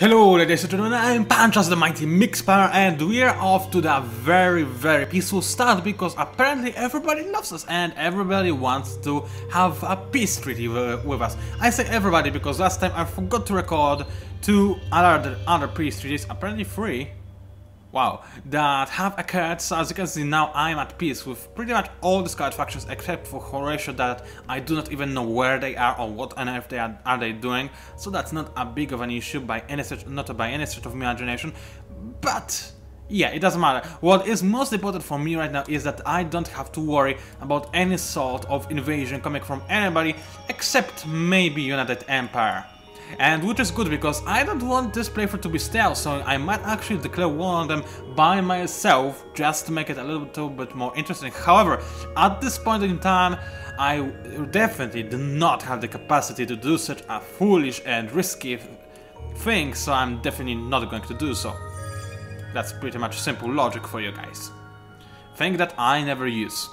Hello ladies and gentlemen, I'm PANCZASU the Mighty Mixper, and we're off to the very peaceful start because apparently everybody loves us and everybody wants to have a peace treaty with us. I say everybody because last time I forgot to record two other peace treaties, apparently three, wow, that have occurred. So as you can see now I'm at peace with pretty much all the Scarlet factions except for Horatio, that I do not even know where they are or what on earth are they doing. So that's not a big of an issue by any stretch, not by any stretch of imagination. But yeah, it doesn't matter. What is most important for me right now is that I don't have to worry about any sort of invasion coming from anybody except maybe United Empire. And which is good because I don't want this playthrough to be stale, so I might actually declare one of them by myself just to make it a little bit more interesting. However, at this point in time, I definitely do not have the capacity to do such a foolish and risky thing, so I'm definitely not going to do so. That's pretty much simple logic for you guys. Thing that I never use.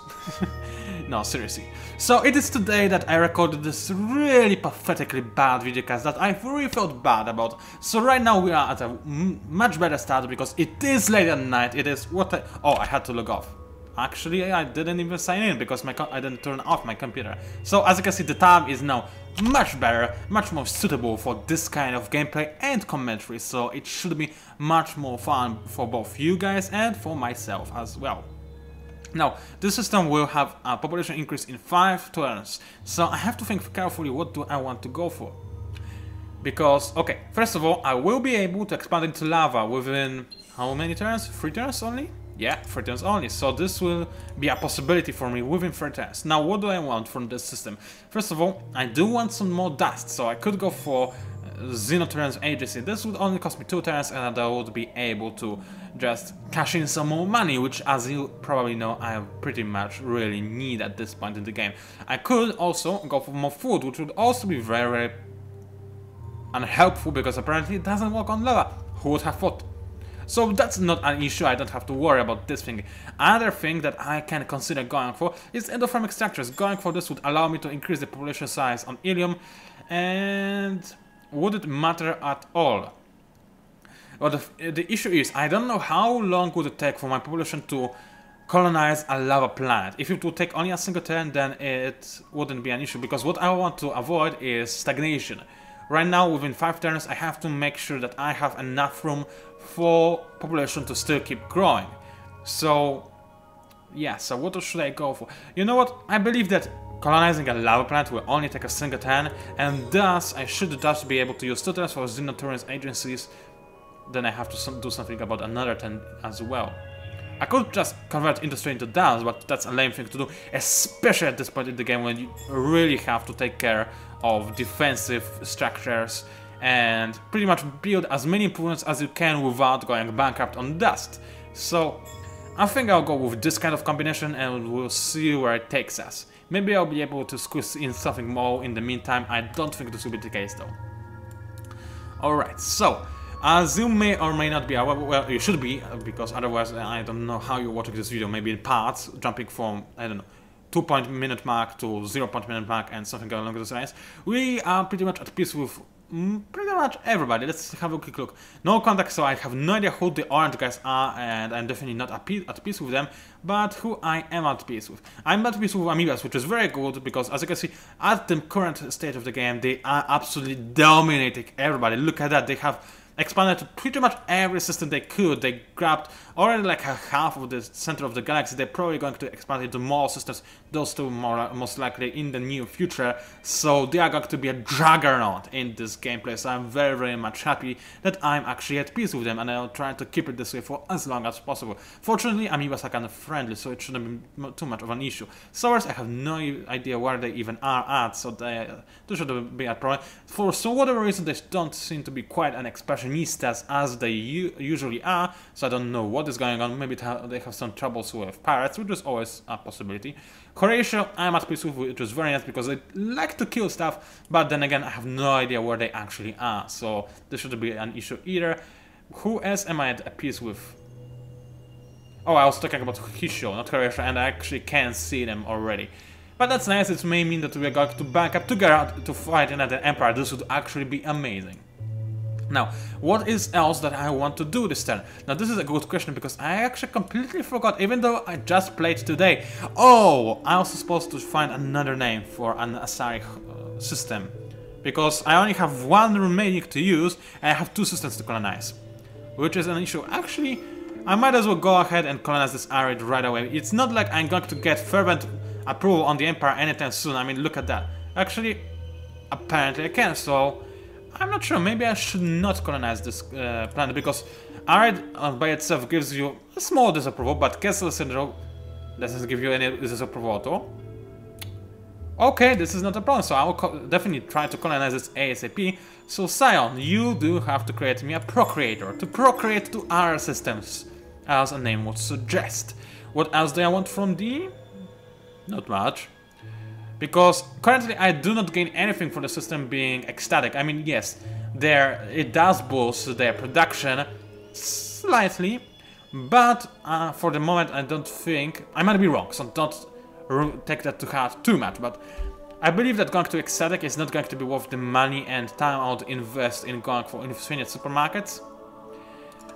No, seriously. So it is today that I recorded this really pathetically bad videocast that I really felt bad about. So right now we are at a much better start because it is late at night. It is what oh, I had to log off. Actually, I didn't even sign in because I didn't turn off my computer. So as you can see, the time is now much better, much more suitable for this kind of gameplay and commentary. So it should be much more fun for both you guys and for myself as well. Now, this system will have a population increase in 5 turns, so I have to think carefully what do I want to go for. Because, okay, first of all, I will be able to expand into lava within how many turns? 3 turns only? Yeah, 3 turns only, so this will be a possibility for me within 3 turns. Now, what do I want from this system? First of all, I do want some more dust, so I could go for Xenoturns Agency. This would only cost me 2 turns and I would be able to just cash in some more money, which as you probably know I pretty much really need at this point in the game. I could also go for more food, which would also be very unhelpful because apparently it doesn't work on lava. Who would have thought? So that's not an issue, I don't have to worry about this thing. Another thing that I can consider going for is endothermic structures. Going for this would allow me to increase the population size on Ilium, and would it matter at all? Well, the issue is, I don't know how long would it take for my population to colonize a lava planet. If it would take only a single turn, then it wouldn't be an issue, because what I want to avoid is stagnation. Right now, within 5 turns, I have to make sure that I have enough room for population to still keep growing. So, yeah, so what should I go for? You know what, I believe that colonizing a lava planet will only take a single turn, and thus I should just be able to use 2 turns for Xenoturns Agencies. Then I have to do something about another turn as well. I could just convert industry into dance, but that's a lame thing to do, especially at this point in the game when you really have to take care of defensive structures and pretty much build as many improvements as you can without going bankrupt on dust. So I think I'll go with this kind of combination and we'll see where it takes us. Maybe I'll be able to squeeze in something more in the meantime. I don't think this will be the case though. Alright, so as you may or may not be aware, well, you should be, because otherwise I don't know how you're watching this video, maybe in parts, jumping from, I don't know, 2-minute mark to 0-minute mark and something along those lines. We are pretty much at peace with pretty much everybody. Let's have a quick look. No contact, so I have no idea who the orange guys are, and I'm definitely not at peace with them, but who I am at peace with. I'm at peace with Amoebas, which is very good, because as you can see, at the current stage of the game, they are absolutely dominating everybody. Look at that, they have expanded to pretty much every system they could. They grabbed already like half of the center of the galaxy. They're probably going to expand into more systems, those two most likely in the near future. So they are going to be a juggernaut in this gameplay. So I'm very much happy that I'm actually at peace with them, and I'll try to keep it this way for as long as possible. Fortunately, Amoebas are kind of friendly, so it shouldn't be too much of an issue. Sours, I have no idea where they even are at, so they shouldn't be a problem. For some whatever reason, they don't seem to be quite an expressionistas as they usually are, so I don't know what is going on. Maybe they have some troubles with pirates, which is always a possibility. Horatio, I'm at peace with, which is very nice because they like to kill stuff, but then again, I have no idea where they actually are, so this shouldn't be an issue either. Who else am I at peace with? Oh, I was talking about Hisho, not Horatio, and I actually can see them already. But that's nice, it may mean that we are going to back up together to fight another empire. This would actually be amazing. Now, what is else that I want to do this turn? Now, this is a good question because I actually completely forgot, even though I just played today. Oh, I was supposed to find another name for an Asari system. Because I only have one remaining to use, and I have 2 systems to colonize. Which is an issue. Actually, I might as well go ahead and colonize this area right away. It's not like I'm going to get fervent approval on the Empire anytime soon. I mean, look at that. Actually, apparently I can, so I'm not sure. Maybe I should not colonize this planet, because Arid by itself gives you a small disapproval, but Castle Syndrome doesn't give you any disapproval at all. Okay, this is not a problem, so I will definitely try to colonize this ASAP. So Scion, you do have to create me a procreator, to procreate to our systems, as a name would suggest. What else do I want from D? Not much. Because currently I do not gain anything for the system being ecstatic. I mean, yes, it does boost their production slightly, but for the moment I don't think... I might be wrong, so don't take that to heart too much, but I believe that going to ecstatic is not going to be worth the money and time I would invest in going for infinite supermarkets.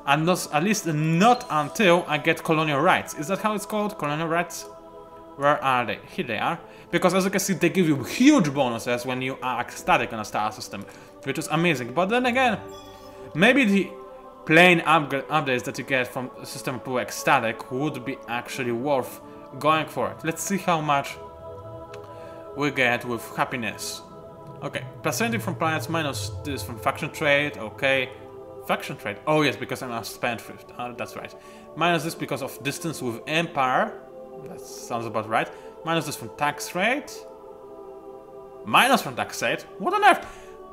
And not, at least not until I get colonial rights. Is that how it's called? Colonial rights? Where are they? Here they are. Because as you can see, they give you huge bonuses when you are ecstatic on a star system, which is amazing. But then again, maybe the plain updates that you get from System Pro Ecstatic would be actually worth going for it. Let's see how much we get with happiness. Okay, +70 from planets, minus this from faction trade, okay. Faction trade, oh yes, because I'm a spendthrift, that's right. Minus this because of distance with Empire, that sounds about right. Minus this from tax rate. Minus from tax rate? What on earth?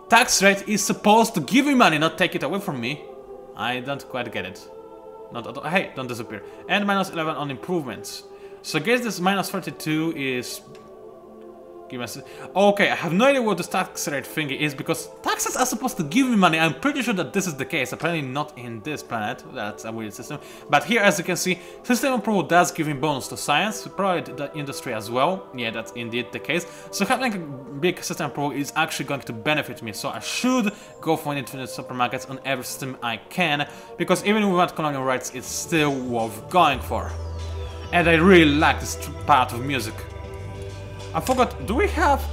Tax rate is supposed to give me money, not take it away from me. I don't quite get it. Not at all. Hey, don't disappear. And minus 11 on improvements. So I guess this minus 32 is... Okay, I have no idea what this tax rate thingy is, because taxes are supposed to give me money. I'm pretty sure that this is the case. Apparently not in this planet. That's a weird system. But here, as you can see, system approval does give me bonus to science, probably the industry as well. Yeah, that's indeed the case. So having a big system approval is actually going to benefit me. So I should go for infinite supermarkets on every system I can, because even without colonial rights, it's still worth going for. And I really like this part of music. I forgot, do we have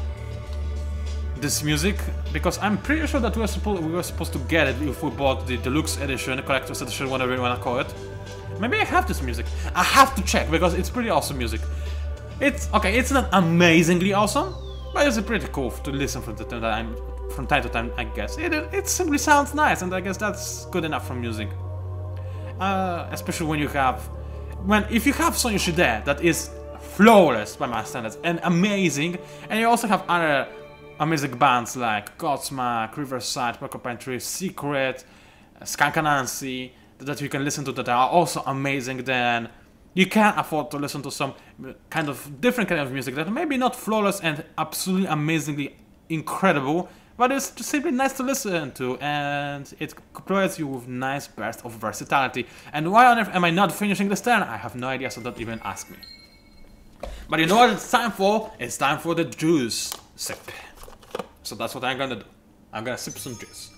this music? Because I'm pretty sure that we were supposed to get it if we bought the deluxe edition, the collector's edition, whatever you want to call it. Maybe I have this music. I have to check, because it's pretty awesome music. It's okay, it's not amazingly awesome, but it's pretty cool to listen from time to time, I guess. It simply sounds nice, and I guess that's good enough for music. Especially when you have... if you have Sonya Shide, that is flawless by my standards and amazing, and you also have other amazing bands like Godsmack, Riverside, Porcupine Tree, Secret, Skankanansi that you can listen to that are also amazing, then you can afford to listen to some kind of different kind of music that may be not flawless and absolutely amazingly incredible, but it's just simply nice to listen to, and it provides you with nice bursts of versatility. And why on earth am I not finishing this turn? I have no idea, so don't even ask me. But you know what it's time for? It's time for the juice sip. So that's what I'm gonna do. I'm gonna sip some juice.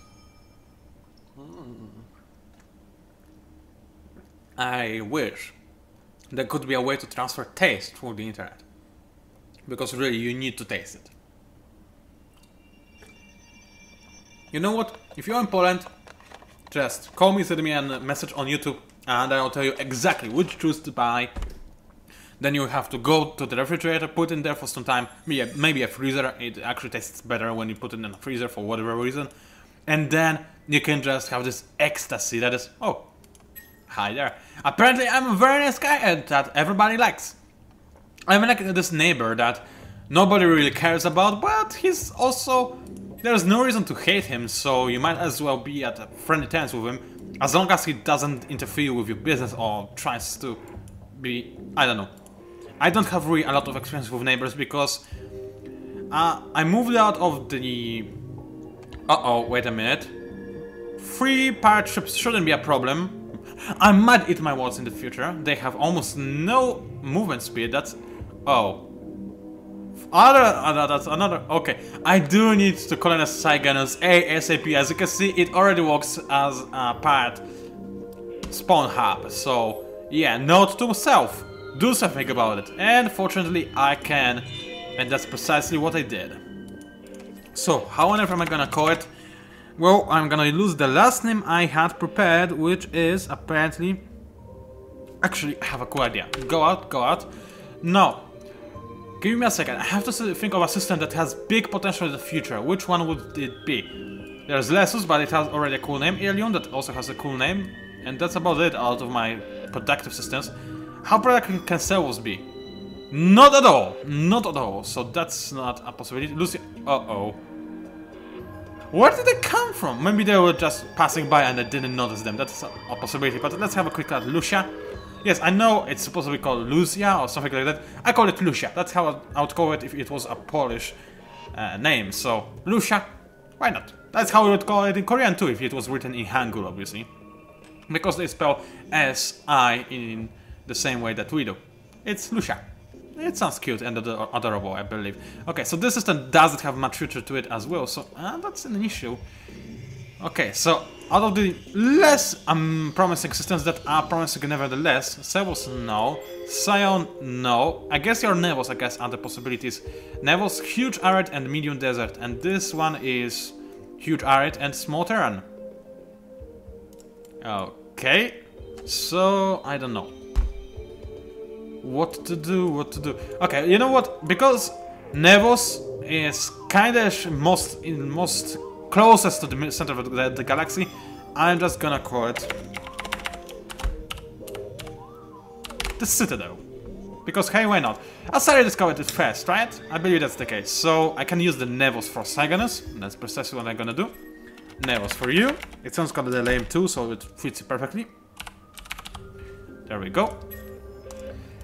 I wish there could be a way to transfer taste through the internet. Because really, you need to taste it. You know what? If you're in Poland, just call me, send me a message on YouTube, and I'll tell you exactly which juice to buy. Then you have to go to the refrigerator, put it in there for some time, maybe a freezer. It actually tastes better when you put it in a freezer for whatever reason. And then you can just have this ecstasy that is, oh, hi there. Apparently I'm a very nice guy and that everybody likes. I'm like this neighbor that nobody really cares about, but he's also... There's no reason to hate him, so you might as well be at friendly terms with him, as long as he doesn't interfere with your business or tries to be... I don't know. I don't have really a lot of experience with neighbors because I moved out of the... Uh-oh, wait a minute. 3 pirate ships shouldn't be a problem. I might eat my words in the future. They have almost no movement speed, that's... Oh. That's another. Okay, I do need to colonize Saigonus ASAP. As you can see, it already works as a pirate spawn hub. So yeah, note to myself, do something about it. And fortunately, I can, and that's precisely what I did. So how on earth am I gonna call it? Well, I'm gonna use the last name I had prepared, which is apparently. Actually, I have a cool idea. Go out. No. Give me a second. I have to think of a system that has big potential in the future. Which one would it be? There's Lesus, but it has already a cool name. Ilion, that also has a cool name. And that's about it out of my productive systems. How productive can Servus be? Not at all. Not at all. So that's not a possibility. Lucy. Uh-oh. Where did they come from? Maybe they were just passing by and I didn't notice them. That's a possibility. But let's have a quick look at Lucia. Yes, I know it's supposed to be called Lucia or something like that. I call it Lucia. That's how I would call it if it was a Polish name. So, Lucia, why not? That's how we would call it in Korean too, if it was written in Hangul, obviously. Because they spell S-I in the same way that we do. It's Lucia. It sounds cute and adorable, I believe. Okay, so this system doesn't have much future to it as well, so that's an issue. Okay, so out of the less promising systems that are promising nevertheless, Servus no, Sion no, I guess your Nevos are the possibilities. Nevos, huge arid and medium desert, and this one is huge arid and small terrain. Okay, so I don't know. What to do? Okay, you know what? Because Nevos is kinda most closest to the center of the galaxy, I'm just gonna call it the Citadel. Because hey, why not? Asari discovered it first, right? I believe that's the case. So I can use the Nevos for Saigonus. That's precisely what I'm gonna do. Nevos for you. It sounds kind of lame too, so it fits perfectly. There we go.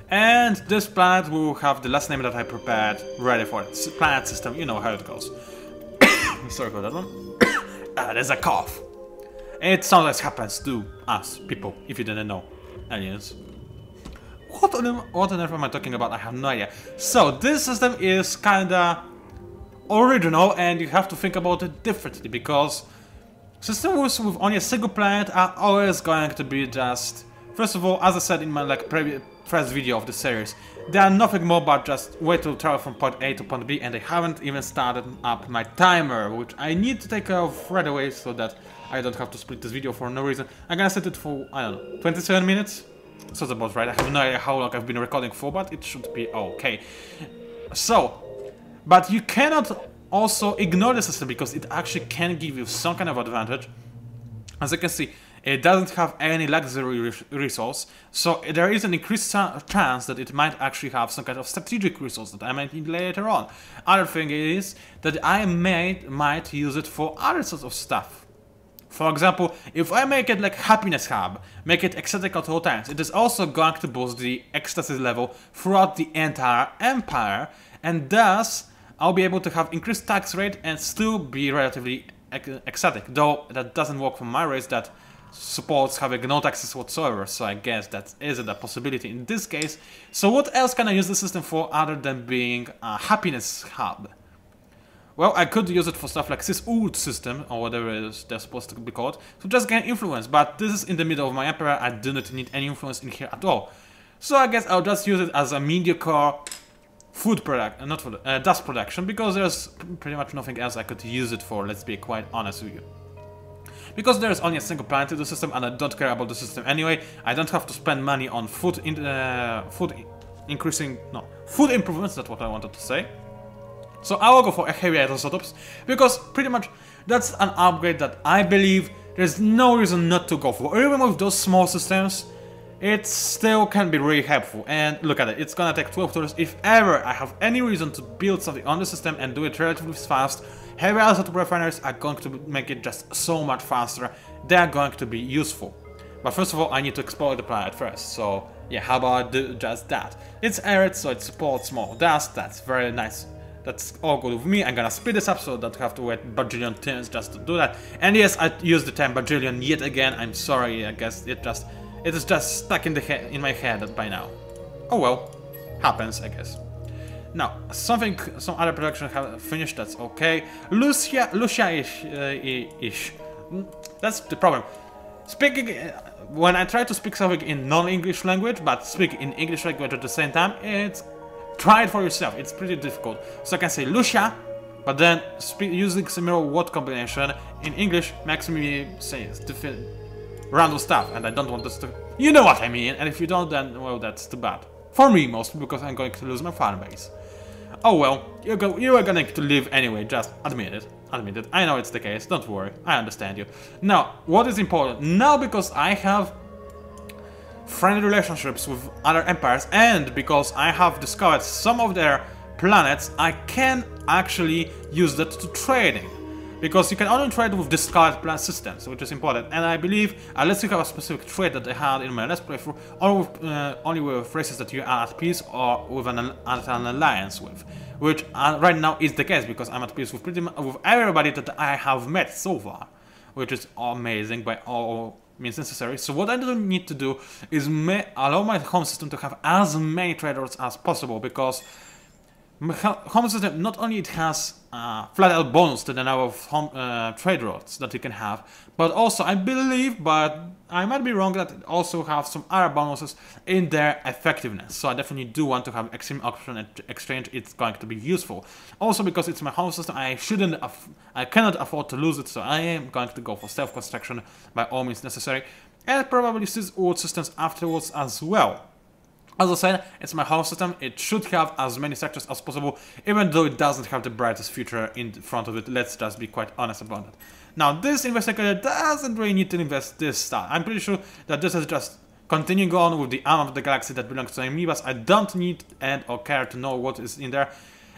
And this planet will have the last name that I prepared ready for it. Planet system, you know how it goes. Sorry for that one. There's a cough. It sometimes happens to us, people, if you didn't know. Aliens. What on earth am I talking about? I have no idea. So, this system is kinda original and you have to think about it differently because systems with only a single planet are always going to be just... First of all, as I said in my first video of the series, they are nothing more but just way to travel from point A to point B, and I haven't even started up my timer, which I need to take care of right away so that I don't have to split this video for no reason. I'm gonna set it for, I don't know, 27 minutes? Sounds about right. I have no idea how long I've been recording for, but it should be okay. So, but you cannot also ignore the system because it actually can give you some kind of advantage. As you can see, it doesn't have any luxury resource, so there is an increased chance that it might actually have some kind of strategic resource that I might need later on. Other thing is that I might use it for other sorts of stuff. For example, if I make it like happiness hub, make it ecstatic at all times, it is also going to boost the ecstasy level throughout the entire empire, and thus I'll be able to have increased tax rate and still be relatively ecstatic, though that doesn't work for my race that supports having no taxes whatsoever, so I guess that isn't a possibility in this case. So what else can I use the system for other than being a happiness hub? Well, I could use it for stuff like this ult system, or whatever it is they're supposed to be called, to just gain influence, but this is in the middle of my empire, I do not need any influence in here at all. So I guess I'll just use it as a mediocre food product, not food, dust production, because there's pretty much nothing else I could use it for, let's be quite honest with you. Because there is only a single planet in the system and I don't care about the system anyway, I don't have to spend money on food improvements, that's what I wanted to say. So I will go for heavy isotopes, because pretty much that's an upgrade that I believe there's no reason not to go for. Even with those small systems, it still can be really helpful. And look at it, it's gonna take 12 turns. If ever I have any reason to build something on the system and do it relatively fast, heavy isotope refineries are going to make it just so much faster. They are going to be useful. But first of all, I need to explore the planet first. So yeah, how about just that? It's arid, so it supports more dust. That's very nice. That's all good with me. I'm gonna speed this up so that I have to wait bajillion turns just to do that. And yes, I used the term bajillion yet again. I'm sorry. I guess it is just stuck in my head by now. Oh well, happens, I guess. Now, some other production have finished, that's okay. Lucia-ish. That's the problem. Speaking, when I try to speak something in non-English language, but speak in English language at the same time, try it for yourself, it's pretty difficult. So I can say Lucia, but then using similar word combination in English makes me say random stuff, and I don't want this to... You know what I mean, and if you don't, then, well, that's too bad. For me, mostly, because I'm going to lose my fan base. Oh well, you are going to live anyway, just admit it. Admit it. I know it's the case, don't worry, I understand you. Now, what is important? Now, because I have friendly relationships with other empires, and because I have discovered some of their planets, I can actually use that to trading. Because you can only trade with discarded planet systems, which is important. And I believe, unless you have a specific trade that I had in my last playthrough, or only with races that you are at peace or with an alliance with. Which right now is the case, because I'm at peace with with everybody that I have met so far. Which is amazing by all means necessary. So what I need to do is allow my home system to have as many traders as possible, because my home system, not only it has flat out bonus to the number of trade routes that you can have, but also I believe, but I might be wrong, that it also have some other bonuses in their effectiveness. So I definitely do want to have extreme auction and exchange, it's going to be useful. Also because it's my home system, I cannot afford to lose it, so I am going to go for self-construction by all means necessary, and probably wood systems afterwards as well. As I said, it's my home system, it should have as many sectors as possible, even though it doesn't have the brightest future in front of it, let's just be quite honest about it. Now, this investigator doesn't really need to invest this time. I'm pretty sure that this is just continuing on with the arm of the galaxy that belongs to Amoebas. I don't need or care to know what is in there,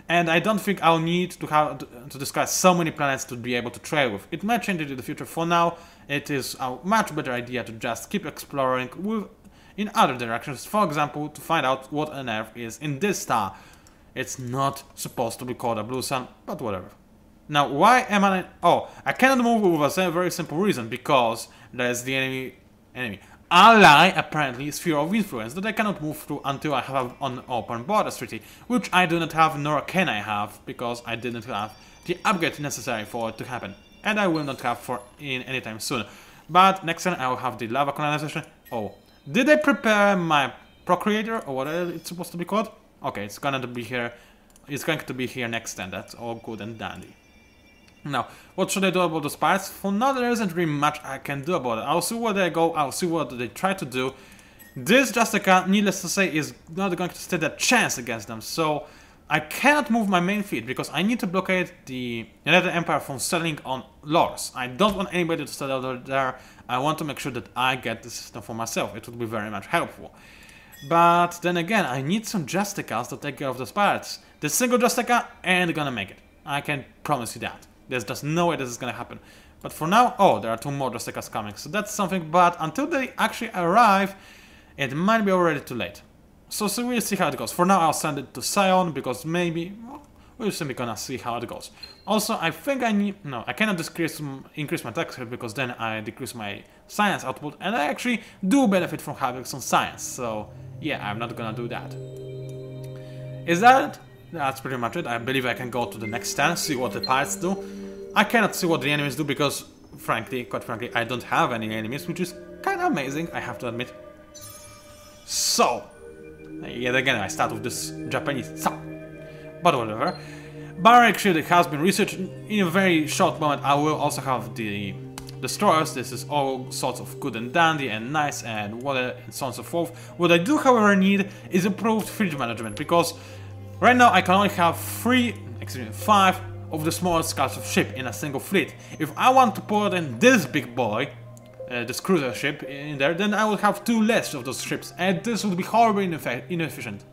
and I don't think I'll need to discuss so many planets to be able to trade with. It might change it in the future. For now, it is a much better idea to just keep exploring in other directions, for example, to find out what on Earth is in this star. It's not supposed to be called a blue sun, but whatever. Now, why am I... Oh, I cannot move with a very simple reason, because there's the enemy ally, apparently, sphere of influence, that I cannot move through until I have an open borders treaty, which I do not have, nor can I have, because I didn't have the upgrade necessary for it to happen, and I will not have for anytime soon. But next time I will have the lava colonization. Oh. Did I prepare my procreator, or whatever it's supposed to be called? Okay, it's going to be here. It's going to be here next time. That's all good and dandy. Now, what should I do about the spires? For now, there isn't really much I can do about it. I'll see where they go. I'll see what they try to do. This Justica, needless to say, is not going to stand a chance against them. So I cannot move my main fleet because I need to blockade the United Empire from settling on Lors. I don't want anybody to settle there. I want to make sure that I get the system for myself. It would be very much helpful. But then again, I need some Justicas to take care of the pirates. The single Justica ain't gonna make it. I can promise you that. There's just no way this is gonna happen. But for now, oh, there are 2 more Justicas coming, so that's something. But until they actually arrive, it might be already too late. So we'll see how it goes. For now, I'll send it to Sion, because maybe... Well, we're simply gonna see how it goes. Also, I think I need... No, I cannot increase my tax rate, because then I decrease my science output, and I actually do benefit from having some science. So, yeah, I'm not gonna do that. Is that it? That's pretty much it. I believe I can go to the next stand, see what the pirates do. I cannot see what the enemies do, because, quite frankly, I don't have any enemies, which is kind of amazing, I have to admit. So... Yet again, I start with this Japanese but whatever. Barrack shield has been researched in a very short moment. I will also have the destroyers. This is all sorts of good and dandy and nice and whatever and so on and so forth. What I do, however, need is improved fleet management, because right now I can only have 5 of the smallest class of ship in a single fleet. If I want to put in this big boy, this cruiser ship in there, then I will have 2 less of those ships, and this would be horribly inefficient.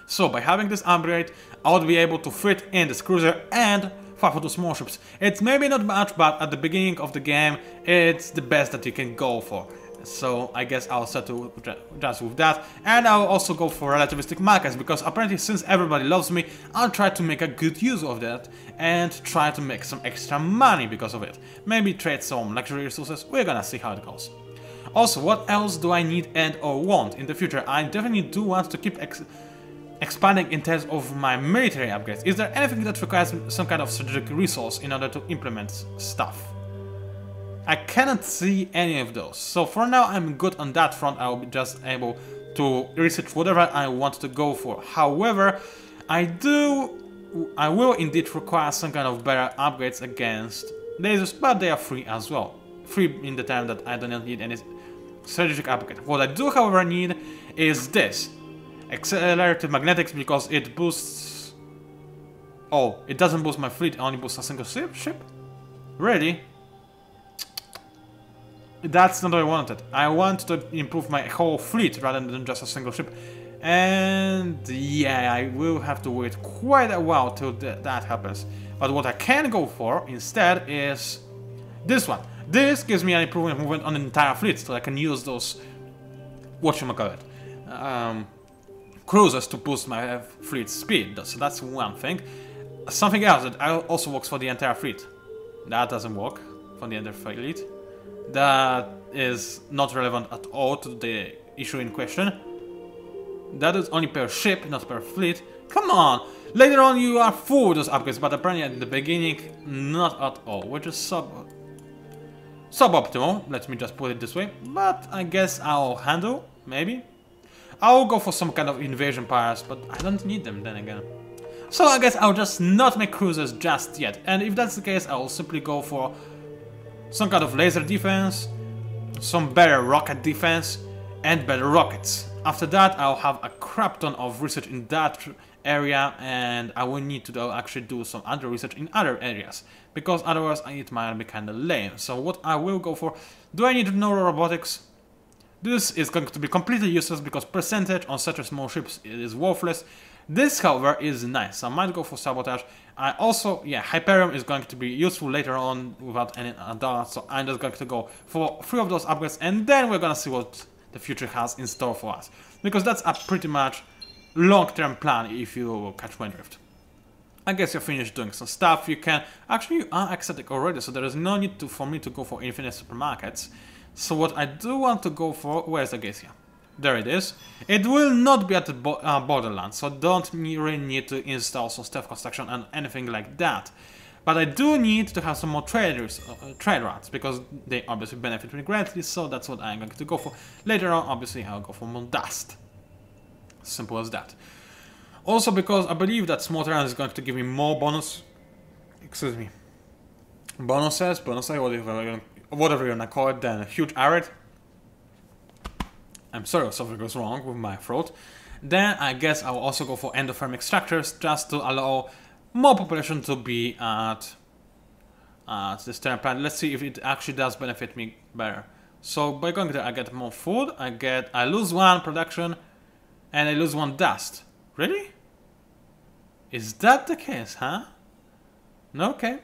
So by having this upgrade, I would be able to fit in this cruiser and 5 of the small ships. It's maybe not much, but at the beginning of the game, it's the best that you can go for. So I guess I'll settle just with that, and I'll also go for relativistic markets, because apparently since everybody loves me, I'll try to make a good use of that and try to make some extra money because of it. Maybe trade some luxury resources, we're gonna see how it goes. Also, what else do I need and or want in the future? I definitely do want to keep expanding in terms of my military upgrades. Is there anything that requires some kind of strategic resource in order to implement stuff? I cannot see any of those. So for now I'm good on that front. I'll be just able to research whatever I want to go for. However, I will indeed require some kind of better upgrades against lasers, but they are free as well. Free in the time that I do not need any strategic upgrade. What I do, however, need is this. Accelerated magnetics, because it boosts... Oh, it doesn't boost my fleet, it only boosts a single ship? Really? That's not what I wanted. I want to improve my whole fleet rather than just a single ship. And yeah, I will have to wait quite a while till that happens. But what I can go for instead is this one. This gives me an improvement movement on the entire fleet, so I can use those, whatchamacallit, cruisers to boost my fleet speed. So that's one thing. Something else that also works for the entire fleet. That doesn't work for the entire fleet. That is not relevant at all to the issue in question. That is only per ship, not per fleet. Come on! Later on you are full with those upgrades, but apparently at the beginning, not at all. Which is suboptimal, let me just put it this way. But I guess I'll handle, maybe. I'll go for some kind of invasion powers, but I don't need them then again. So I guess I'll just not make cruisers just yet. And if that's the case, I'll simply go for some kind of laser defense, some better rocket defense, and better rockets. After that, I'll have a crap ton of research in that area, and I will need to actually do some other research in other areas, because otherwise it might be kinda lame. So what I will go for, do I need neurorobotics? This is going to be completely useless because percentage on such a small ships is worthless. This, however, is nice. I might go for sabotage. I also, yeah, Hyperium is going to be useful later on without any dollar, so I'm just going to go for 3 of those upgrades, and then we're gonna see what the future has in store for us. Because that's a pretty much long-term plan if you catch my drift. I guess you're finished doing some stuff. You can... Actually, you are ecstatic already, so there is no need for me to go for infinite supermarkets. So what I do want to go for... Where's the Geisha? There it is. It will not be at the borderlands, so don't really need to install some stealth construction and anything like that. But I do need to have some more trade routes, because they obviously benefit me greatly, so that's what I'm going to go for. Later on, obviously, I'll go for more dust. Simple as that. Also, because I believe that small terrain is going to give me more bonus... Excuse me. Bonuses, whatever you're gonna call it, than a huge array. I'm sorry if something goes wrong with my throat. Then I guess I'll also go for endothermic structures, just to allow more population to be at this terrain planet. Let's see if it actually does benefit me better. So by going there, I get more food, I lose 1 production, and I lose 1 dust. Really? Is that the case, huh? No, okay.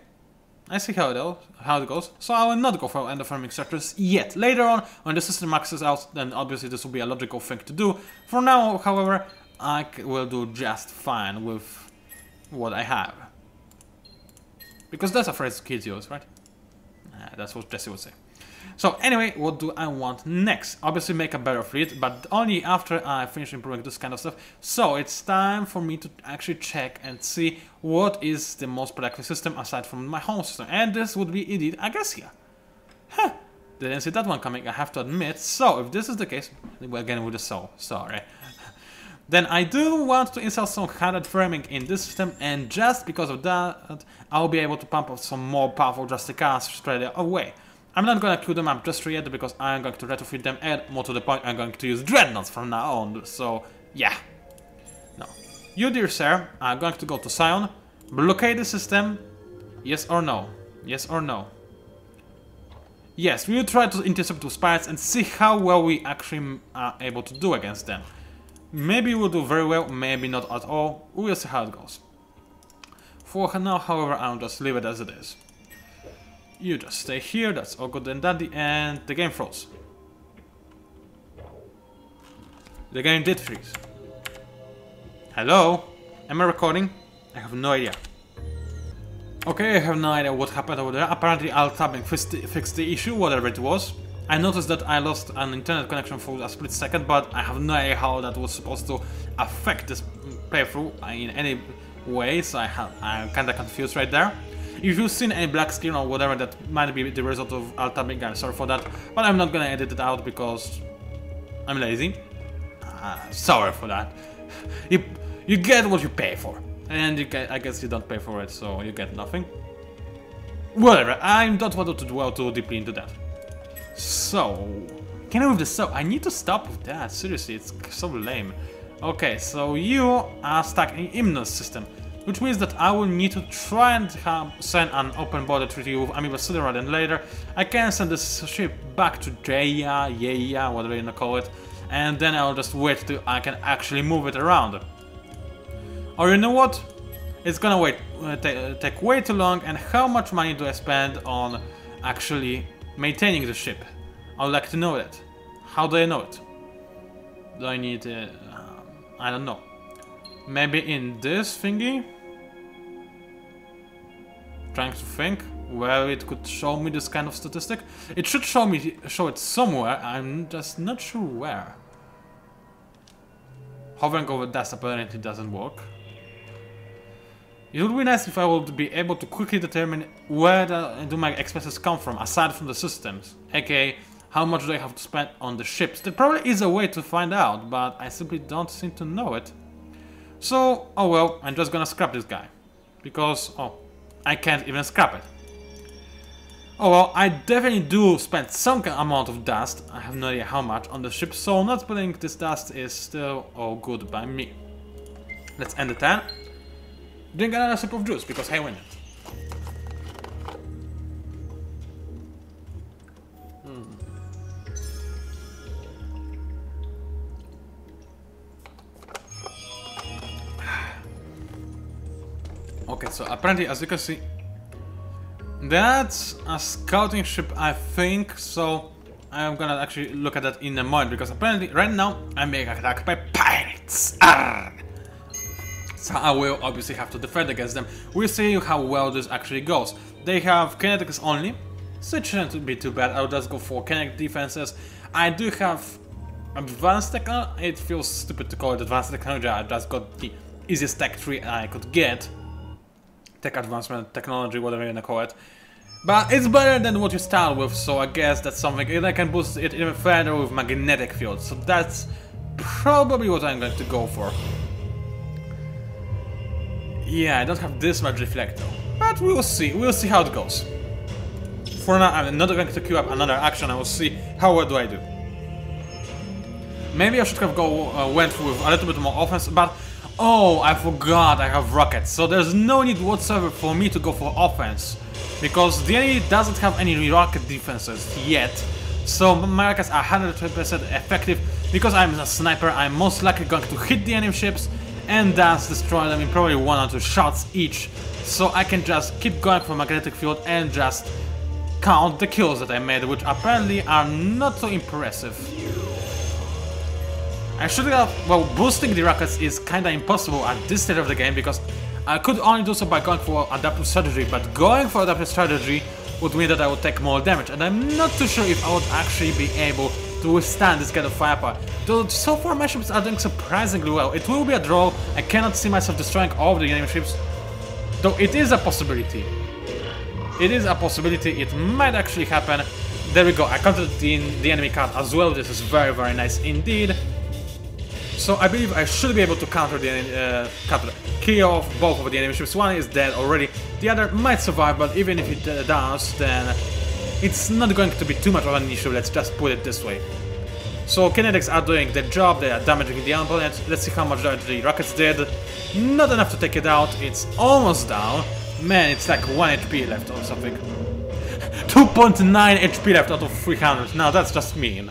I see how it goes. So I will not go for endothermic structures yet. Later on, when the system maxes out, then obviously this will be a logical thing to do. For now, however, I will do just fine with what I have. Because that's a phrase kids use, right? That's what Jesse would say. So anyway, what do I want next? Obviously make a better fleet, but only after I finish improving this kind of stuff. So it's time for me to actually check and see what is the most productive system aside from my home system. And this would be indeed Agasia. Huh. Didn't see that one coming, I have to admit. So if this is the case, again with the soul, sorry. Then I do want to install some handed framing in this system, and just because of that, I'll be able to pump up some more powerful Justicars straight away. I'm not gonna queue them up just yet because I'm going to retrofit them, and more to the point, I'm going to use Dreadnoughts from now on, so yeah. Now, you dear sir, are going to go to Sion, blockade the system, yes or no? Yes or no? Yes, we will try to intercept 2 spirits and see how well we actually are able to do against them. Maybe we'll do very well, maybe not at all, we'll see how it goes. For now, however, I'll just leave it as it is. You just stay here, that's all good and dandy, and the game froze. The game did freeze. Hello? Am I recording? I have no idea. Okay, I have no idea what happened over there. Apparently alt-tabbing fixed the issue, whatever it was. I noticed that I lost an internet connection for a split second, but I have no idea how that was supposed to affect this playthrough in any way, so I'm kinda confused right there. If you've seen any black screen or whatever, that might be the result of alt-tabbing, I'm sorry for that, but I'm not gonna edit it out because I'm lazy. Sorry for that. You get what you pay for, and I guess you don't pay for it, so you get nothing. Whatever, I don't want to dwell too deeply into that. So, can I move this up? I need to stop with that, seriously, it's so lame. Okay, so you are stuck in Imnos system, which means that I will need to try and send an open border treaty with Amoeba sooner rather than later. I can send this ship back to Jaya, Yeya, whatever you wanna call it, and then I'll just wait till I can actually move it around. Or you know what? It's gonna take way too long, and how much money do I spend on actually maintaining the ship? I would like to know that. How do I know it? Do I need... I don't know. Maybe in this thingy? Trying to think where it could show me this kind of statistic. It should show it somewhere, I'm just not sure where. Hovering over dust apparently doesn't work. It would be nice if I would be able to quickly determine where do my expenses come from, aside from the systems, aka how much do I have to spend on the ships. There probably is a way to find out, but I simply don't seem to know it. So, oh well, I'm just gonna scrap this guy. Because, oh, I can't even scrap it. Oh well, I definitely do spend some amount of dust, I have no idea how much, on the ship, so not putting this dust is still all good by me. Let's end the turn. Drink another sip of juice, because I win it. Okay, so apparently, as you can see, that's a scouting ship, I think, so I'm gonna actually look at that in a moment, because apparently, right now, I'm being attacked by pirates! Arrgh! So I will obviously have to defend against them. We'll see how well this actually goes. They have kinetics only, so it shouldn't be too bad. I'll just go for kinetic defenses. I do have advanced technology. It feels stupid to call it advanced technology. I just got the easiest tech tree I could get. Tech advancement, technology, whatever you wanna call it. But it's better than what you start with, so I guess that's something. And I can boost it even further with magnetic field. So that's probably what I'm going to go for. Yeah, I don't have this much reflect though, but we'll see how it goes. For now, I'm not going to queue up another action, I will see how well do I do. Maybe I should have went with a little bit more offense, but oh, I forgot I have rockets, so there's no need whatsoever for me to go for offense, because the enemy doesn't have any rocket defenses yet, so my rockets are 100% effective. Because I'm a sniper, I'm most likely going to hit the enemy ships and thus destroy them in probably 1 or 2 shots each, so I can just keep going for magnetic field and just count the kills that I made, which apparently are not so impressive. I should have, well, boosting the rockets is kinda impossible at this stage of the game, because I could only do so by going for adaptive strategy, but going for adaptive strategy would mean that I would take more damage, and I'm not too sure if I would actually be able to withstand this kind of firepower. Though so far my ships are doing surprisingly well. It will be a draw, I cannot see myself destroying all of the enemy ships, though it is a possibility. It is a possibility, it might actually happen. There we go, I counted the enemy card as well, this is very, very nice indeed. So I believe I should be able to counter the kill off both of the enemy ships. One is dead already, the other might survive, but even if it does, then it's not going to be too much of an issue, let's just put it this way. So kinetics are doing their job, they are damaging the opponent. Let's see how much damage the rockets did. Not enough to take it out, it's almost down. Man, it's like 1 HP left or something. 2.9 HP left out of 300, now that's just mean.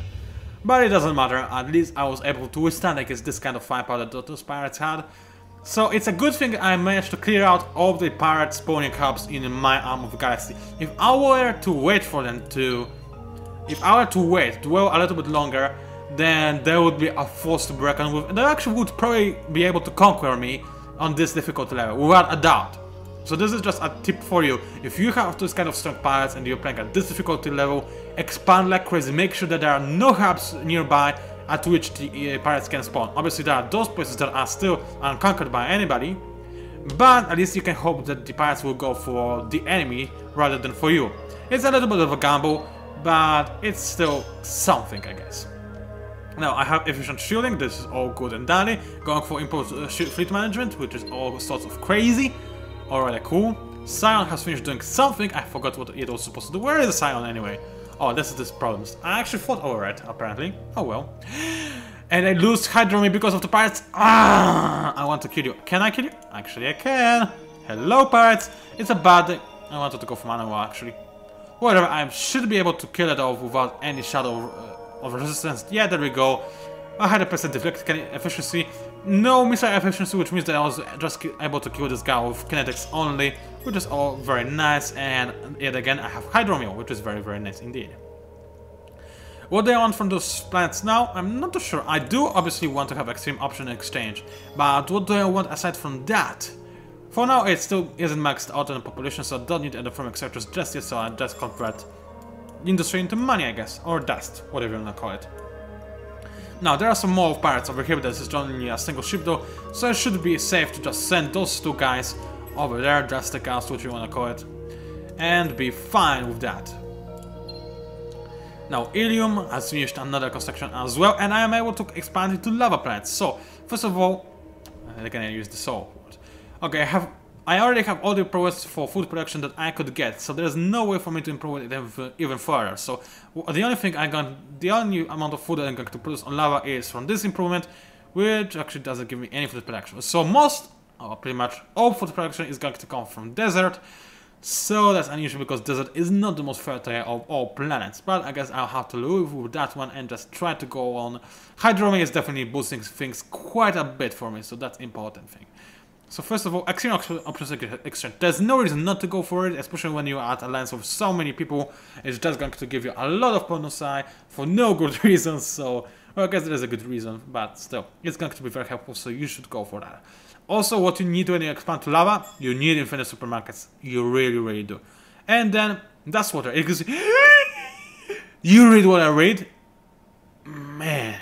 But it doesn't matter, at least I was able to withstand against this kind of firepower that those pirates had. So it's a good thing I managed to clear out all the pirate spawning hubs in my arm of the galaxy. If I were to wait for them to... If I were to wait, dwell a little bit longer, then there would be a force to be reckoned with. They actually would probably be able to conquer me on this difficulty level, without a doubt. So this is just a tip for you. If you have this kind of strong pirates and you're playing at this difficulty level, expand like crazy, make sure that there are no hubs nearby, at which the pirates can spawn. Obviously there are those places that are still unconquered by anybody, but at least you can hope that the pirates will go for the enemy rather than for you. It's a little bit of a gamble, but it's still something, I guess. Now, I have efficient shielding, this is all good and dandy. Going for improved fleet management, which is all sorts of crazy. Alright, cool. Scion has finished doing something, I forgot what it was supposed to do. Where is the Scion anyway? Oh, this is this problems. I actually fought over it, apparently. Oh well. And I lose Hydromy because of the pirates. Ah! I want to kill you. Can I kill you? Actually, I can. Hello, pirates. It's a bad day. I wanted to go for mana war, actually. Whatever, I should be able to kill it off without any shadow of resistance. Yeah, there we go. 100% deflect efficiency. No missile efficiency, which means that I was just able to kill this guy with kinetics only, which is all very nice. And yet again, I have Hydromiel, which is very, very nice indeed. What do I want from those planets now? I'm not too sure. I do obviously want to have extreme option exchange, but what do I want aside from that? For now, it still isn't maxed out on the population, so I don't need any from sectors just yet, so I just convert industry into money, I guess, or dust, whatever you want to call it. Now, there are some more pirates over here, but this is only a single ship though, so it should be safe to just send those two guys over there, just the cast, what you want to call it, and be fine with that. Now, Ilium has finished another construction as well, and I am able to expand it to lava planets. So, first of all, again I use the soul. Okay, I already have all the prowess for food production that I could get, so there's no way for me to improve it even further. So the only amount of food that I'm going to produce on lava is from this improvement, which actually doesn't give me any food production. So pretty much all food production is going to come from desert. So that's unusual because desert is not the most fertile of all planets, but I guess I'll have to live with that one and just try to go on. Hydromy is definitely boosting things quite a bit for me, so that's important thing. So first of all, extreme options exchange. There's no reason not to go for it, especially when you're at alliance with so many people. It's just going to give you a lot of bonusi for no good reasons. So well, I guess there is a good reason, but still, it's going to be very helpful. So you should go for that. Also, what you need when you expand to lava, you need infinite supermarkets. You really, really do. And then that's water. Because you read what I read, man.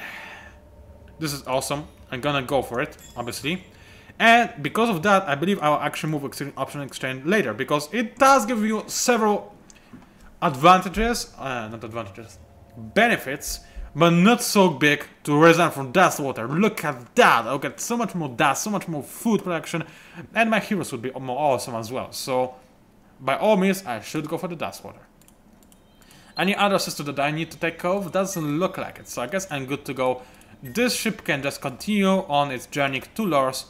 This is awesome. I'm gonna go for it, obviously. And because of that, I believe I'll actually move extreme option exchange later, because it does give you several advantages, benefits, but not so big to resign from dust water. Look at that! I'll get so much more dust, so much more food production, and my heroes would be more awesome as well. So, by all means, I should go for the dust water. Any other system that I need to take care of doesn't look like it, so I guess I'm good to go. This ship can just continue on its journey to Lars,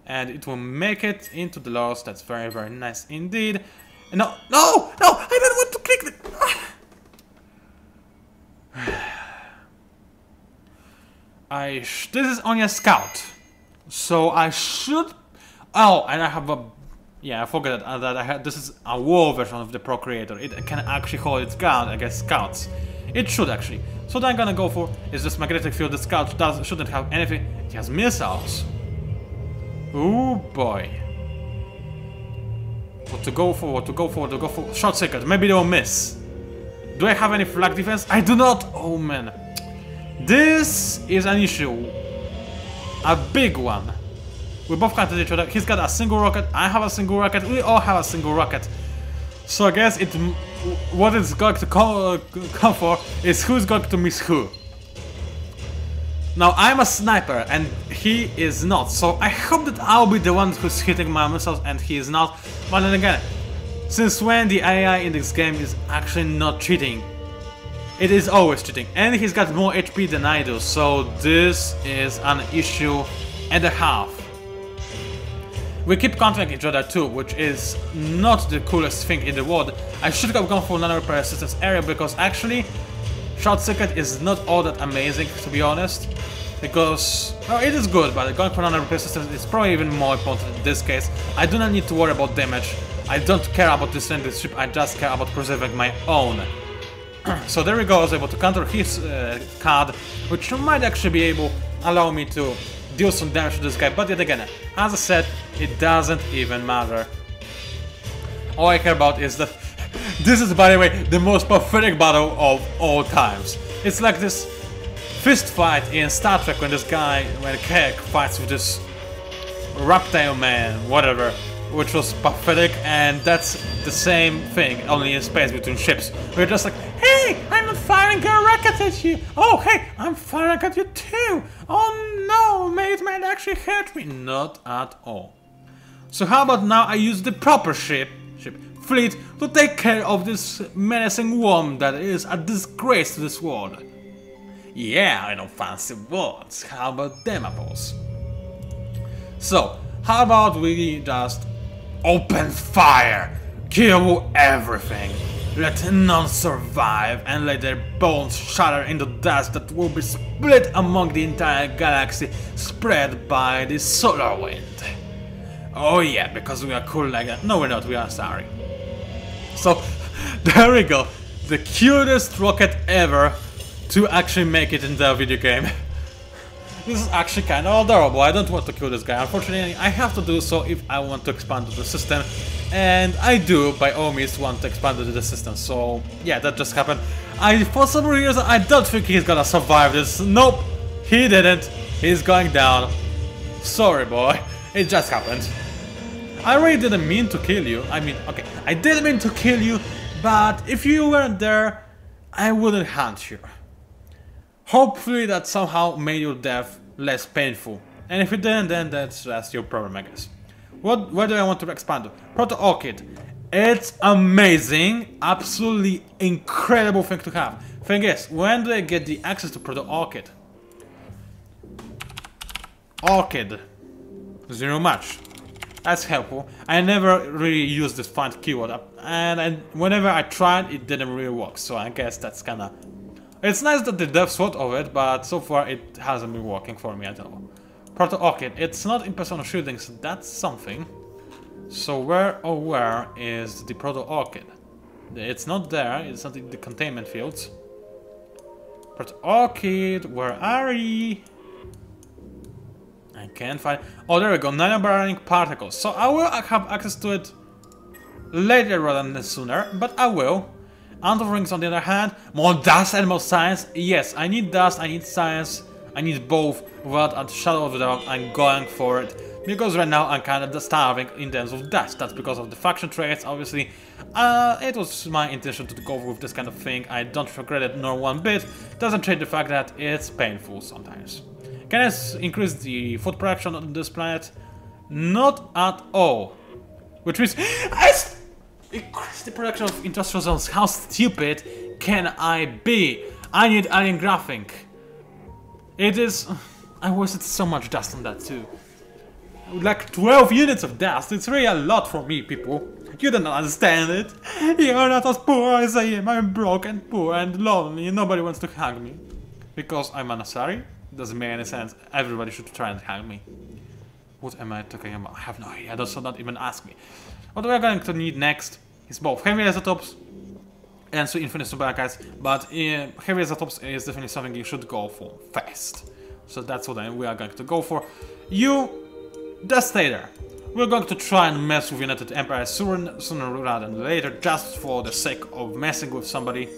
and it will make it into the Lars. That's very, very nice indeed. No, no, no! I don't want to click it! This is only a scout, so I should. Oh, and I have a. Yeah, I forgot that I had. This is a war version of the Procreator. It can actually hold its ground against scouts. It should actually. So what I'm gonna go for is this magnetic field. The scout shouldn't have anything. It has missiles. Oh boy. What to go for? What to go for? To go for short circuit. Maybe they'll miss. Do I have any flag defense? I do not. Oh man. This is an issue. A big one. We both counted each other. He's got a single rocket. I have a single rocket. We all have a single rocket. So I guess what it's going to come for is who's going to miss who. Now I'm a sniper and he is not. So I hope that I'll be the one who's hitting my missiles and he is not. But then again, since when the AI in this game is actually not cheating? It is always cheating, and he's got more HP than I do, so this is an issue and a half. We keep countering each other too, which is not the coolest thing in the world. I should have gone for non-repair assistance area, because actually short circuit is not all that amazing, to be honest. Because, well, it is good, but going for non-repair assistance is probably even more important in this case. I do not need to worry about damage. I don't care about destroying this ship, I just care about preserving my own. So there we go, I was able to counter his card, which might actually be able to allow me to deal some damage to this guy, but yet again, as I said, it doesn't even matter. All I care about is that this is, by the way, the most pathetic battle of all times. It's like this fist fight in Star Trek when Kirk fights with this reptile man, whatever, which was pathetic, and that's the same thing, only in space between ships. We're just like, hey, I'm not firing a rocket at you. Oh, hey, I'm firing at you too. Oh no, it might actually hurt me. Not at all. So how about now I use the proper fleet to take care of this menacing worm that is a disgrace to this world. Yeah, I know fancy words. How about them apples? So, how about we just open fire, kill everything, let none survive, and let their bones shatter into dust that will be split among the entire galaxy, spread by the solar wind. Oh yeah, because we are cool like that. No, we're not, we are Asari. So, there we go. The cutest rocket ever to actually make it into a video game. This is actually kind of adorable. I don't want to kill this guy. Unfortunately, I have to do so if I want to expand the system. And I do, by all means, want to expand the system. So, yeah, that just happened. For some reason, I don't think he's gonna survive this. Nope, he didn't. He's going down. Sorry, boy. It just happened. I really didn't mean to kill you. I mean, okay, I didn't mean to kill you, but if you weren't there, I wouldn't hunt you. Hopefully that somehow made your death less painful. And if it didn't, then that's your problem, I guess. Where do I want to expand to? Proto-Orchid. It's amazing, absolutely incredible thing to have. Thing is, when do I get the access to Proto-Orchid? Orchid. 0 match. That's helpful. I never really used this find keyword, and whenever I tried, it didn't really work. So I guess that's kinda... It's nice that the devs thought of it, but so far it hasn't been working for me at all. Proto-Orchid. It's not in personal shielding, so that's something. So where is the Proto-Orchid? It's not there, it's not in the containment fields. Proto-Orchid, where are ye? I can't find... Oh, there we go, nanobaronic particles. So I will have access to it later rather than sooner, but I will. Other rings, on the other hand, more dust and more science. Yes, I need dust, I need science, I need both. Without a shadow of a doubt, I'm going for it. Because right now I'm kind of starving in terms of dust. That's because of the faction traits, obviously. It was my intention to go with this kind of thing. I don't regret it nor one bit. Doesn't change the fact that it's painful sometimes. Can I increase the food production on this planet? Not at all. Which means increase the production of industrial zones. How stupid can I be? I need alien graphing. It is... I wasted so much dust on that too. Like 12 units of dust. It's really a lot for me, people. You don't understand it. You're not as poor as I am. I'm broke and poor and lonely and nobody wants to hug me. Because I'm an Asari? Doesn't make any sense. Everybody should try and hug me. What am I talking about? I have no idea. So don't even ask me. What we're going to need next is both heavy isotopes and so infinite super archives, but heavy isotopes is definitely something you should go for fast. So that's what we are going to go for. You, just stay there. We're going to try and mess with United Empire sooner rather than later, just for the sake of messing with somebody.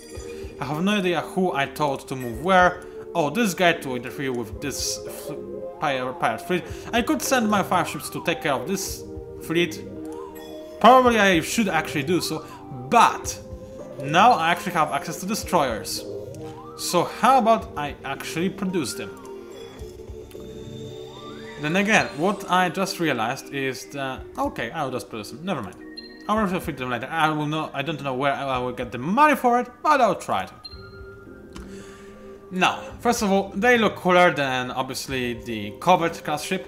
I have no idea who I told to move where. Oh, this guy to interfere with this pirate fleet. I could send my 5 ships to take care of this fleet. Probably I should actually do so, but now I actually have access to destroyers. So how about I actually produce them? Then again, what I just realized is that... Okay, I'll just produce them, never mind. I'll feed them later. I don't know where I will get the money for it, but I'll try to. Now, first of all, they look cooler than obviously the Covert class ship.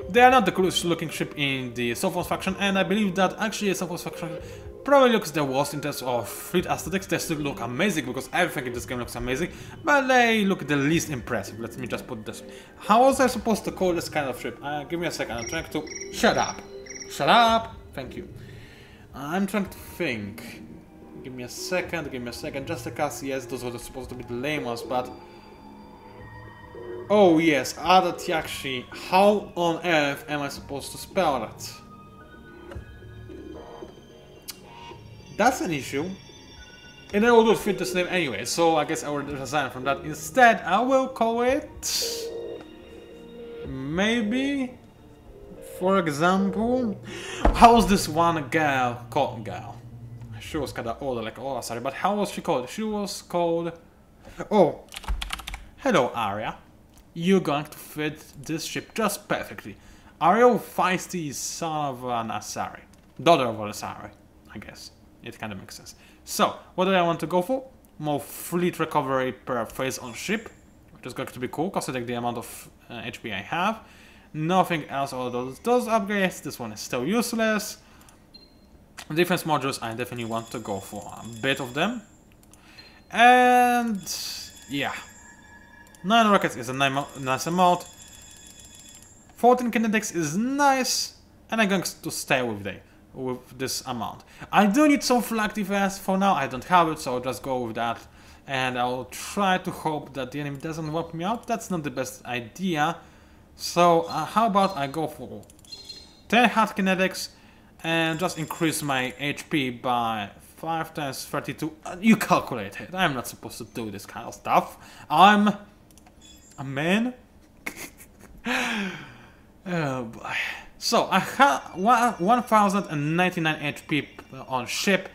They are not the coolest looking ship in the Sophos faction, and I believe that actually the Sophos faction probably looks the worst in terms of fleet aesthetics. They still look amazing because everything in this game looks amazing, but they look the least impressive. Let me just put this. How was I supposed to call this kind of ship? Give me a second, I'm trying to... Shut up! Shut up! Thank you. I'm trying to think. Give me a second, just because, yes, those were supposed to be the lame ones, but... Oh yes, Adatyakshi. How on earth am I supposed to spell that? That's an issue. And I would fit this name anyway, so I guess I will resign from that. Instead, I will call it... maybe... For example... How was this one girl called? She was kinda older, like Asari, but how was she called? She was called... Oh! Hello, Arya. You're going to fit this ship just perfectly. Arya, feisty son of an Asari. Daughter of an Asari, I guess. It kinda makes sense. So, what do I want to go for? More fleet recovery per phase on ship, which is going to be cool, considering the amount of HP I have. Nothing else other than those upgrades. This one is still useless. Defense modules, I definitely want to go for a bit of them. And... yeah. 9 rockets is a nice amount. 14 kinetics is nice. And I'm going to stay with this amount. I do need some flag defense. For now I don't have it, so I'll just go with that. And I'll try to hope that the enemy doesn't wipe me out. That's not the best idea. So how about I go for 10 hard kinetics and just increase my HP by 5 times 32. You calculate it. I'm not supposed to do this kind of stuff. I'm a man. Oh boy. So I have 1099 HP on ship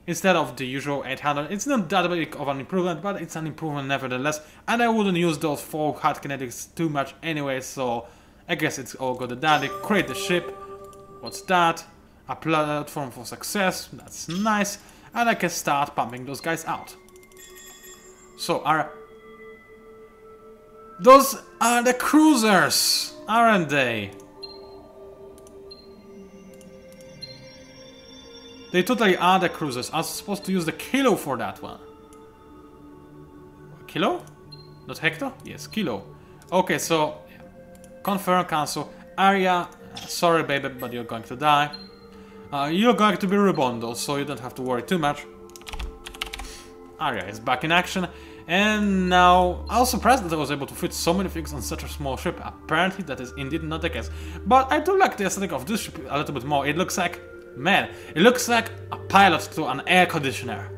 instead of the usual 800. It's not that big of an improvement, but it's an improvement nevertheless. And I wouldn't use those 4 hard kinetics too much anyway, so I guess it's all good and dandy. Create the ship. What's that? A platform for success. That's nice. And I can start pumping those guys out. So those are the cruisers, aren't they? They totally are the cruisers. I was supposed to use the Kilo for that one. Kilo? Not Hector? Yes, Kilo. Okay, so... confirm, cancel. Arya, sorry baby, but you're going to die. You're going to be reborn though, so you don't have to worry too much. Arya is back in action. And now, I was surprised that I was able to fit so many things on such a small ship. Apparently that is indeed not the case. But I do like the aesthetic of this ship a little bit more. It looks like... man, it looks like a pilot to an air conditioner.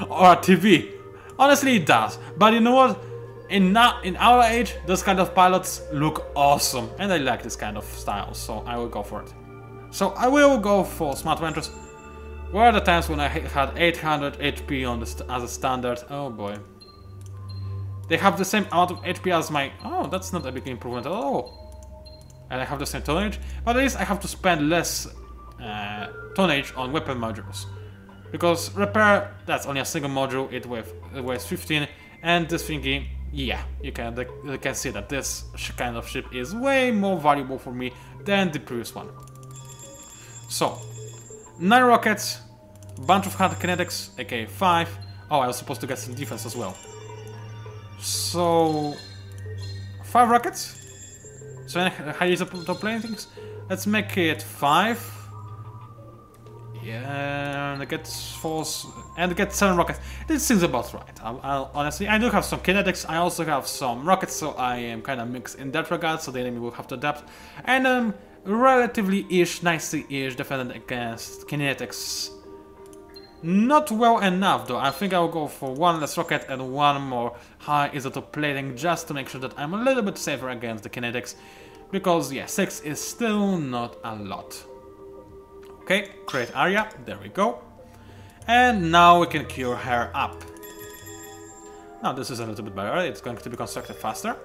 Or a TV. Honestly, it does. But you know what? In our age, those kind of pilots look awesome. And I like this kind of style, so I will go for it. So I will go for Smart Ventures. Where are the times when I had 800 HP on as a standard? Oh boy. They have the same amount of HP as my... oh, that's not a big improvement at all. And I have the same tonnage. But at least I have to spend less tonnage on weapon modules. Because repair, that's only a single module, it weighs 15. And this thingy, yeah, you can see that this kind of ship is way more valuable for me than the previous one. So, 9 rockets, a bunch of hard kinetics, aka 5. Oh, I was supposed to get some defense as well. So, 5 rockets. So, how you top playing things? Let's make it 5. Yeah, and get 4 and get 7 rockets. This seems about right. Honestly, I do have some kinetics. I also have some rockets, so I am kind of mixed in that regard. So the enemy will have to adapt. And relatively-ish, nicely-ish defended against kinetics. Not well enough though. I think I will go for 1 less rocket and 1 more high isotope plating just to make sure that I'm a little bit safer against the kinetics. Because yeah, 6 is still not a lot. Okay, create Arya, there we go. And now we can cure her up. Now this is a little bit better, it's going to be constructed faster.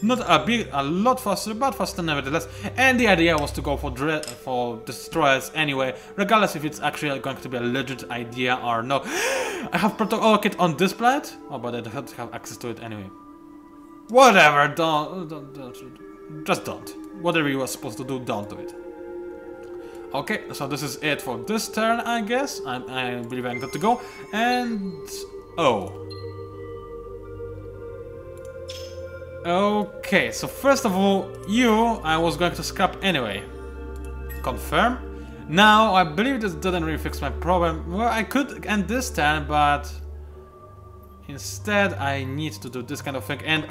Not a lot faster, but faster nevertheless. And the idea was to go for destroyers anyway, regardless if it's actually going to be a legit idea or no. I have protocol kit on this planet? Oh, but I don't have access to it anyway. Whatever, just don't. Whatever you were supposed to do, don't do it. Okay, so this is it for this turn, I guess. I believe I'm good to go. And... oh. Okay, so first of all, I was going to scrap anyway. Confirm. Now, I believe this didn't really fix my problem. Well, I could end this turn, but... instead, I need to do this kind of thing. And,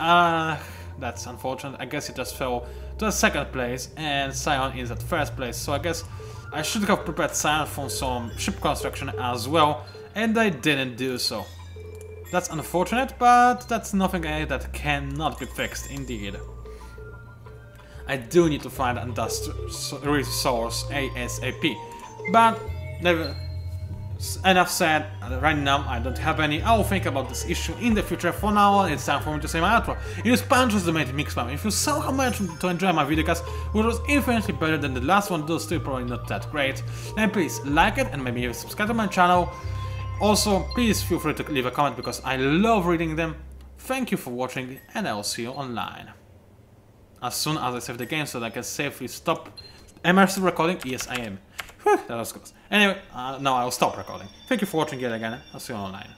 that's unfortunate. I guess it just fell to the second place, and Sion is at first place. So I guess I should have prepared sand for some ship construction as well, and I didn't do so. That's unfortunate, but that's nothing that cannot be fixed, indeed. I do need to find a dust resource ASAP, but enough said. Right now I don't have any. I will think about this issue in the future. For now it's time for me to say my outro. It is PANCZASU, the Mighty Mix Spam. If you somehow managed to enjoy my videocast, which was infinitely better than the last one, though still probably not that great, then please like it and maybe even subscribe to my channel. Also, please feel free to leave a comment because I love reading them. Thank you for watching, and I will see you online as soon as I save the game so that I can safely stop. Am I still recording? Yes, I am. Whew, that was close. Anyway, now I will stop recording. Thank you for watching yet again. I'll see you online.